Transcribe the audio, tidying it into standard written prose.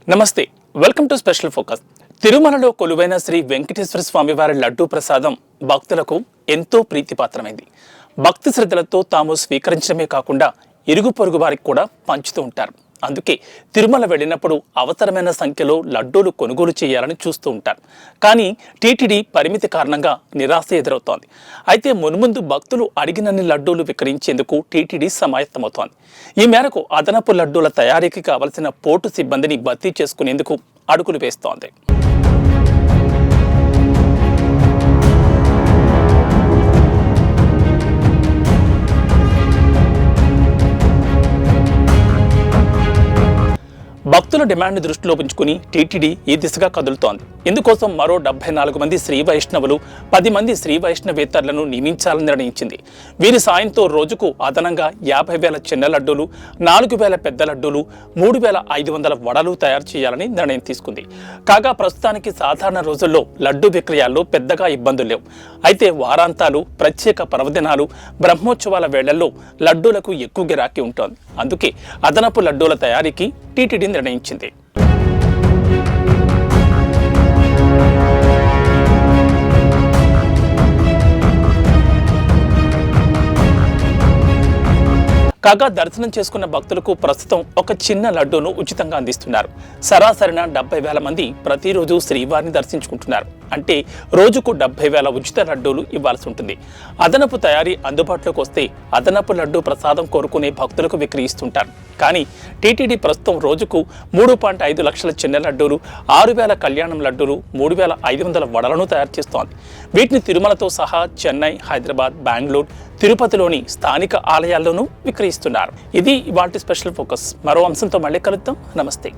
నమస్తే, welcome to special focus. తిరుమలలో కొలువైన శ్రీ వెంకటేశ్వర స్వామివారి లడ్డూ ప్రసాదం భక్తులకు ఎంతో ప్రీతిపాత్రమైంది. భక్తి శ్రద్ధలతో తాము స్వీకరించడమే కాకుండా ఇరుగు పొరుగు వారికి కూడా పంచుతూ ఉంటారు. అందుకే తిరుమల వెళ్ళినప్పుడు అవసరమైన సంఖ్యలో లడ్డూలు కొనుగోలు చేయాలని చూస్తూ ఉంటారు. కానీ టీటీడీ పరిమితి కారణంగా నిరాశ ఎదురవుతోంది. అయితే మున్ముందు భక్తులు అడిగినన్ని లడ్డూలు విక్రయించేందుకు టీటీడీ సమాయత్తమవుతోంది. ఈ మేరకు అదనపు లడ్డూల తయారీకి కావలసిన పోర్టు సిబ్బందిని భర్తీ చేసుకునేందుకు అడుగులు వేస్తోంది. భక్తుల డిమాండ్ను దృష్టిలో ఉంచుకుని టీటీడీ ఈ దిశగా కదులుతోంది. ఇందుకోసం మరో 74 మంది శ్రీ వైష్ణవులు, 10 మంది శ్రీ వైష్ణవేతరులను నియమించాలని నిర్ణయించింది. వీరి సాయంతో రోజుకు అదనంగా 50,000 చిన్న లడ్డూలు, 4,000 పెద్ద లడ్డూలు, 3,500 వడలు తయారు చేయాలని నిర్ణయం తీసుకుంది. కాగా ప్రస్తుతానికి సాధారణ రోజుల్లో లడ్డూ విక్రయాల్లో పెద్దగా ఇబ్బందులు లేవు. అయితే వారాంతాలు, ప్రత్యేక పర్వదినాలు, బ్రహ్మోత్సవాల వేళల్లో లడ్డూలకు ఎక్కువ గిరాకీ ఉంటుంది. అందుకే అదనపు లడ్డూల తయారీకి టీటీడీ నిర్ణయించింది. కాగా దర్శనం చేసుకున్న భక్తులకు ప్రస్తుతం ఒక చిన్న లడ్డూను ఉచితంగా అందిస్తున్నారు. సరాసరిన 70,000 మంది ప్రతిరోజు శ్రీవారిని దర్శించుకుంటున్నారు. అంటే రోజుకు 70,000 ఉచిత లడ్డూలు ఇవ్వాల్సి ఉంటుంది. అదనపు తయారీ అందుబాటులోకి వస్తే అదనపు లడ్డూ ప్రసాదం కోరుకునే భక్తులకు విక్రయిస్తుంటారు. కానీ టీటీడీ ప్రస్తుతం రోజుకు 3.5 లక్షల చిన్న లడ్డూలు, 6,000 కళ్యాణం లడ్డూలు, 3,500 వడలను తయారు చేస్తోంది. వీటిని తిరుమలతో సహా చెన్నై, హైదరాబాద్, బెంగళూరు, తిరుపతిలోని స్థానిక ఆలయాల్లోనూ విక్రయిస్తున్నారు. ఇది ఇవాల్టి స్పెషల్ ఫోకస్. మరో అంశంతో మళ్ళీ కలుద్దాం. నమస్తే.